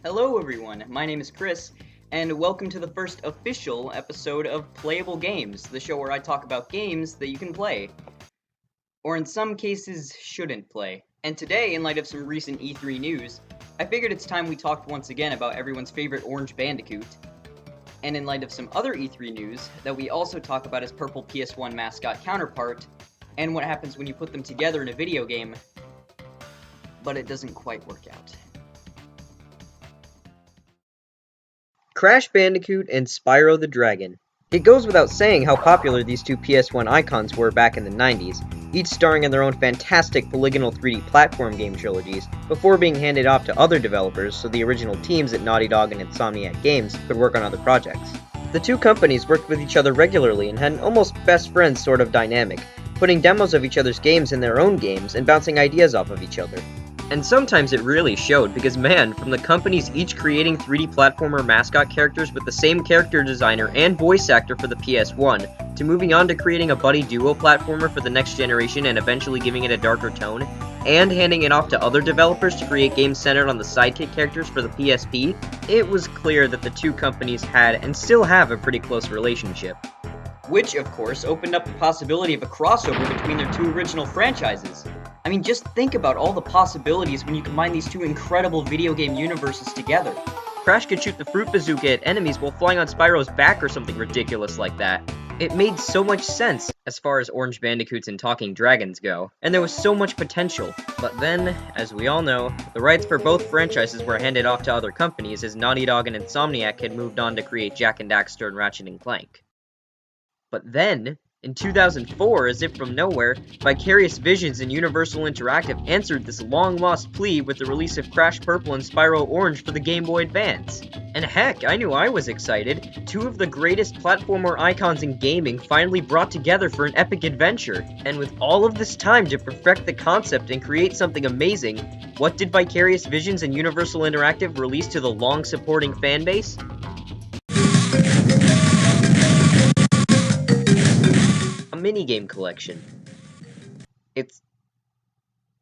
Hello everyone, my name is Chris, and welcome to the first official episode of Playable Games, the show where I talk about games that you can play, or in some cases, shouldn't play. And today, in light of some recent E3 news, I figured it's time we talked once again about everyone's favorite Orange Bandicoot, and in light of some other E3 news, that we also talk about his purple PS1 mascot counterpart, and what happens when you put them together in a video game, but it doesn't quite work out. Crash Bandicoot and Spyro the Dragon. It goes without saying how popular these two PS1 icons were back in the 90s, each starring in their own fantastic polygonal 3D platform game trilogies, before being handed off to other developers so the original teams at Naughty Dog and Insomniac Games could work on other projects. The two companies worked with each other regularly and had an almost best friends sort of dynamic, putting demos of each other's games in their own games and bouncing ideas off of each other. And sometimes it really showed, because man, from the companies each creating 3D platformer mascot characters with the same character designer and voice actor for the PS1, to moving on to creating a buddy duo platformer for the next generation and eventually giving it a darker tone, and handing it off to other developers to create games centered on the sidekick characters for the PSP, it was clear that the two companies had and still have a pretty close relationship. Which, of course, opened up the possibility of a crossover between their two original franchises. I mean, just think about all the possibilities when you combine these two incredible video game universes together. Crash could shoot the fruit bazooka at enemies while flying on Spyro's back or something ridiculous like that. It made so much sense as far as Orange Bandicoots and Talking Dragons go, and there was so much potential. But then, as we all know, the rights for both franchises were handed off to other companies as Naughty Dog and Insomniac had moved on to create Jak and Daxter and Ratchet and Clank. But then, in 2004, as if from nowhere, Vicarious Visions and Universal Interactive answered this long-lost plea with the release of Crash Purple and Spyro Orange for the Game Boy Advance. And heck, I knew I was excited. Two of the greatest platformer icons in gaming finally brought together for an epic adventure. And with all of this time to perfect the concept and create something amazing, what did Vicarious Visions and Universal Interactive release to the long-supporting fanbase? Minigame collection. It's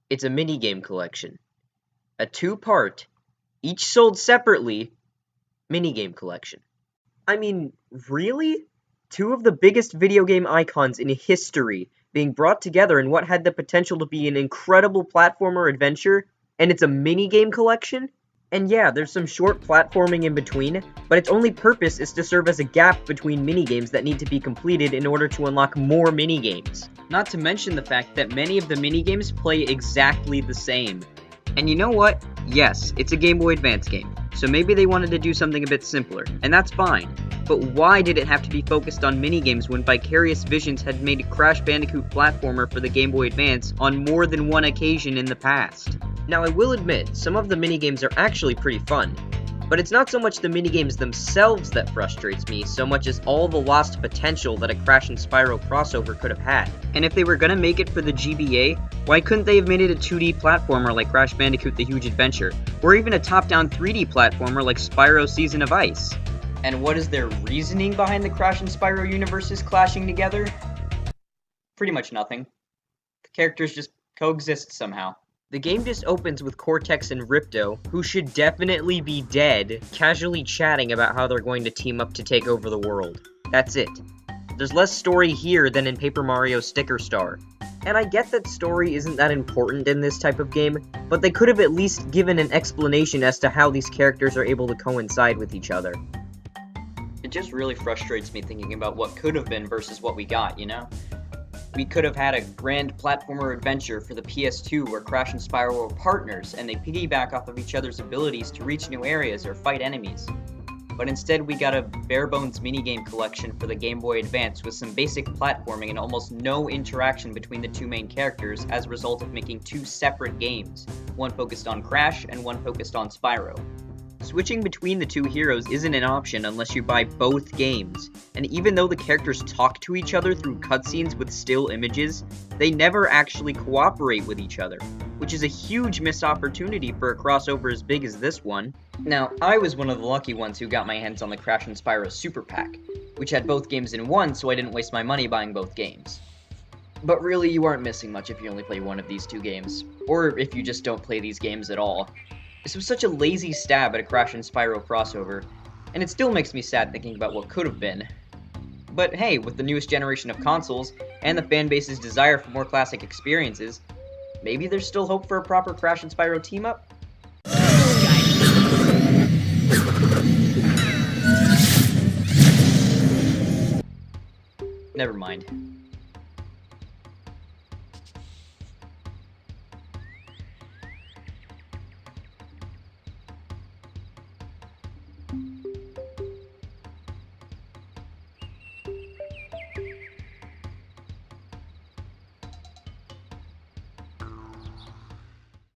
a minigame collection. A two-part, each sold separately, minigame collection. I mean, really? Two of the biggest video game icons in history being brought together in what had the potential to be an incredible platformer adventure, and it's a minigame collection? And yeah, there's some short platforming in between, but its only purpose is to serve as a gap between minigames that need to be completed in order to unlock more minigames. Not to mention the fact that many of the minigames play exactly the same. And you know what? Yes, it's a Game Boy Advance game, so maybe they wanted to do something a bit simpler, and that's fine. But why did it have to be focused on minigames when Vicarious Visions had made a Crash Bandicoot platformer for the Game Boy Advance on more than one occasion in the past? Now, I will admit, some of the minigames are actually pretty fun, but it's not so much the minigames themselves that frustrates me, so much as all the lost potential that a Crash and Spyro crossover could have had. And if they were gonna make it for the GBA, why couldn't they have made it a 2D platformer like Crash Bandicoot The Huge Adventure, or even a top-down 3D platformer like Spyro Season of Ice? And what is their reasoning behind the Crash and Spyro universes clashing together? Pretty much nothing. The characters just coexist somehow. The game just opens with Cortex and Ripto, who should definitely be dead, casually chatting about how they're going to team up to take over the world. That's it. There's less story here than in Paper Mario Sticker Star. And I get that story isn't that important in this type of game, but they could have at least given an explanation as to how these characters are able to coincide with each other. It just really frustrates me thinking about what could have been versus what we got, you know? We could have had a grand platformer adventure for the PS2 where Crash and Spyro were partners and they piggyback off of each other's abilities to reach new areas or fight enemies. But instead we got a bare-bones minigame collection for the Game Boy Advance with some basic platforming and almost no interaction between the two main characters as a result of making two separate games, one focused on Crash and one focused on Spyro. Switching between the two heroes isn't an option unless you buy both games, and even though the characters talk to each other through cutscenes with still images, they never actually cooperate with each other, which is a huge missed opportunity for a crossover as big as this one. Now, I was one of the lucky ones who got my hands on the Crash and Spyro Super Pack, which had both games in one, so I didn't waste my money buying both games. But really, you aren't missing much if you only play one of these two games, or if you just don't play these games at all. This was such a lazy stab at a Crash and Spyro crossover, and it still makes me sad thinking about what could have been. But hey, with the newest generation of consoles, and the fanbase's desire for more classic experiences, maybe there's still hope for a proper Crash and Spyro team-up? Never mind.